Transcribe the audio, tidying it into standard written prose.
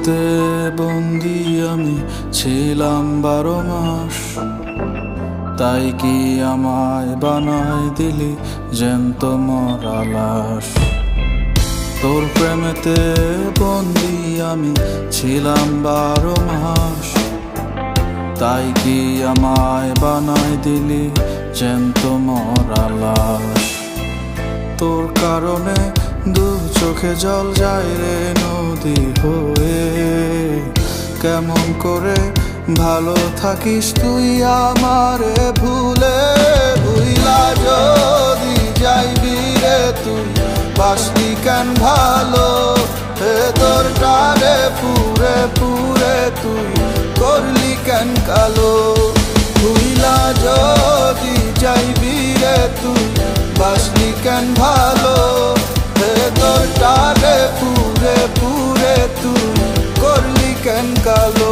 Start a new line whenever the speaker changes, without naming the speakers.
প্রেমেতে বন্দি আমি ছিলাম 12 মাস, তাই কি আমায় বানায় দিলি জ্যান্ত মরা লাশ। তোর প্রেমেতে বন্দি আমি ছিলাম 12 মাস, তাই কি আমায় বানায় দিলি জ্যান্ত মরা লাশ। তোর কারণে দু চোখে জল যায় রে নদী হয়ে, কেমন করে ভালো থাকিস তুই আমারে ভুলে। ভুইলা যদি যাইবি রে তুই বাসলি কেন ভালো, হে তোর টারে পুরে পুরে তুই করলি কেন কালো। ভুইলা যদি যাইবি রে তুই বাসলি কেন ভালো, হে তোর টারে পুরে পুরে তুই করলি কেন কালো।